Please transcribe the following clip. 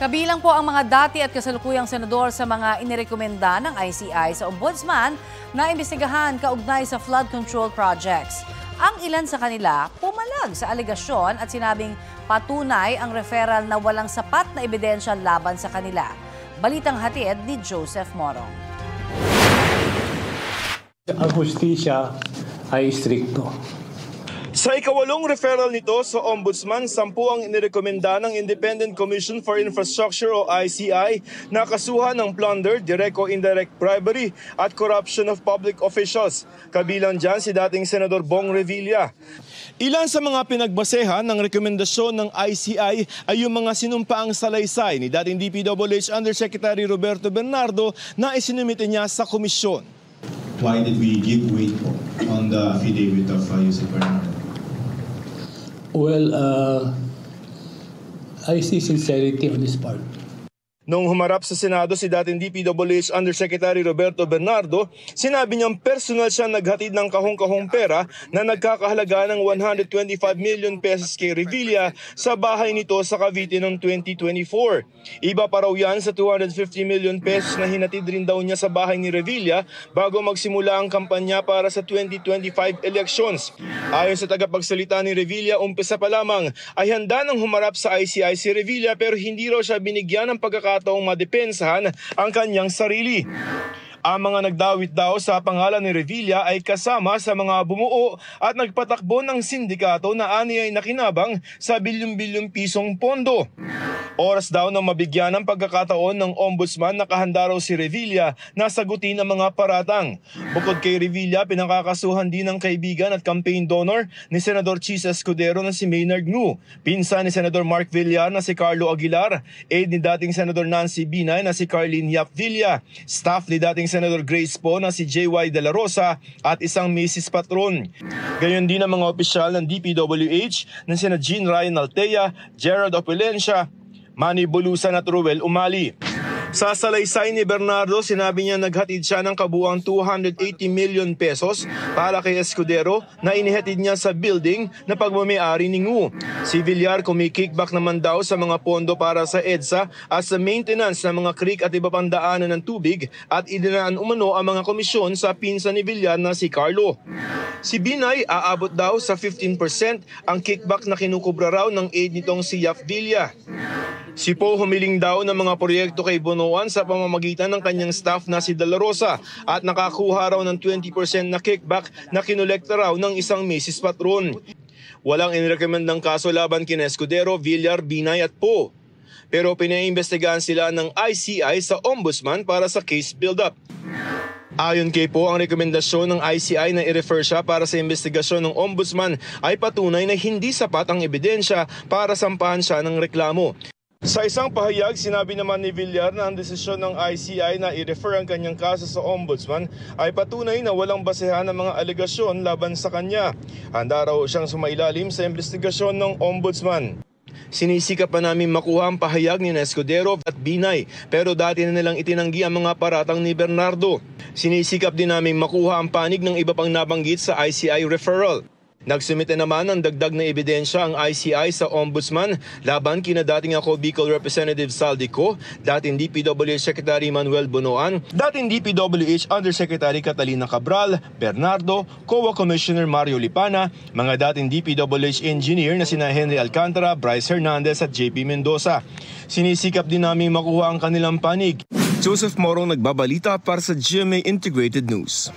Kabilang po ang mga dati at kasalukuyang senador sa mga inirekomenda ng ICI sa Ombudsman na imbestigahan kaugnay sa flood control projects. Ang ilan sa kanila pumalag sa alegasyon at sinabing patunay ang referral na walang sapat na ebidensya laban sa kanila. Balitang hatid ni Joseph Morong. Ang hustisya ay strikto. Sa ikawalong referral nito sa Ombudsman, 10 ang inirekomenda ng Independent Commission for Infrastructure o ICI na kasuhan ng plunder, direct o indirect bribery at corruption of public officials. Kabilang dyan si dating Senador Bong Revilla. Ilan sa mga pinagbasehan ng rekomendasyon ng ICI ay yung mga sinumpaang salaysay ni dating DPWH Undersecretary Roberto Bernardo na isinumite niya sa komisyon. Why did we give weight on the affidavit of Yusek Bernardo? Well, I see sincerity on his part. Nung humarap sa Senado si dating DPWH Undersecretary Roberto Bernardo, sinabi niyang personal siya naghatid ng kahong-kahong pera na nagkakahalaga ng 125 million pesos kay Revilla sa bahay nito sa Cavite noong 2024. Iba pa raw yan sa 250 million pesos na hinatid rin daw niya sa bahay ni Revilla bago magsimula ang kampanya para sa 2025 elections. Ayon sa tagapagsalita ni Revilla, umpisa pa lamang ay handa nang humarap sa ICI si Revilla pero hindi raw siya binigyan ng pagkakataong madepensahan ang kanyang sarili. Ang mga nagdawit daw sa pangalan ni Revilla ay kasama sa mga bumuo at nagpatakbo ng sindikato na ani ay nakinabang sa bilyon-bilyong pisong pondo. Oras daw na mabigyan ng pagkakataon ng Ombudsman na kahanda raw si Revilla na sagutin ang mga paratang. Bukod kay Revilla, pinakakasuhan din ng kaibigan at campaign donor ni Senador Chis Escudero na si Maynard Ngu, pinsan ni Senador Mark Villar na si Carlo Aguilar, aide ni dating Senador Nancy Binay na si Carlene Yap Villa, staff ni dating Senador Grace Po na si JY De La Rosa at isang Mrs. Patron. Gayon din ang mga opisyal ng DPWH na sina Jean Ryan Altea, Gerald Opulencia, Manny Bulusan at Ruel Umali. Sa salaysay ni Bernardo, sinabi niya naghatid siya ng kabuang 280 million pesos para kay Escudero na inihatid niya sa building na pagmamayari ni Ngu. Si Villar kumikickback naman daw sa mga pondo para sa EDSA at sa maintenance ng mga creek at iba pang daanan ng tubig at idinaan umano ang mga komisyon sa pinsan ni Villar na si Carlo. Si Binay aabot daw sa 15% ang kickback na kinukubra raw ng aide nitong si Yap Villa. Si Po humiling daw ng mga proyekto kay Bonoan sa pamamagitan ng kanyang staff na si De La Rosa at nakakuha raw ng 20% na kickback na kinolekta raw ng isang Mrs. Patron. Walang inirekomendang kaso laban kina Escudero, Villar, Binay at Po. Pero pinaimbestigahan sila ng ICI sa Ombudsman para sa case build-up. Ayon kay Po, ang rekomendasyon ng ICI na i-refer siya para sa investigasyon ng Ombudsman ay patunay na hindi sapat ang ebidensya para sampahan siya ng reklamo. Sa isang pahayag, sinabi naman ni Villar na ang desisyon ng ICI na i-refer ang kanyang kaso sa Ombudsman ay patunay na walang basehan ng mga alegasyon laban sa kanya. Handa raw siyang sumailalim sa investigasyon ng Ombudsman. Sinisikap pa namin makuha ang pahayag ni Escudero at Binay pero dati na nilang itinanggi ang mga paratang ni Bernardo. Sinisikap din namin makuha ang panig ng iba pang nabanggit sa ICI referral. Nagsumite naman ng dagdag na ebidensya ang ICI sa Ombudsman laban kina dating ako Bicol Representative Saldico, dating DPWH Secretary Manuel Bonoan, dating DPWH Undersecretary Catalina Cabral, Bernardo, COA Commissioner Mario Lipana, mga dating DPWH engineer na sina Henry Alcantara, Bryce Hernandez at JP Mendoza. Sinisikap din namin makuha ang kanilang panig. Joseph Morong nagbabalita para sa GMA Integrated News.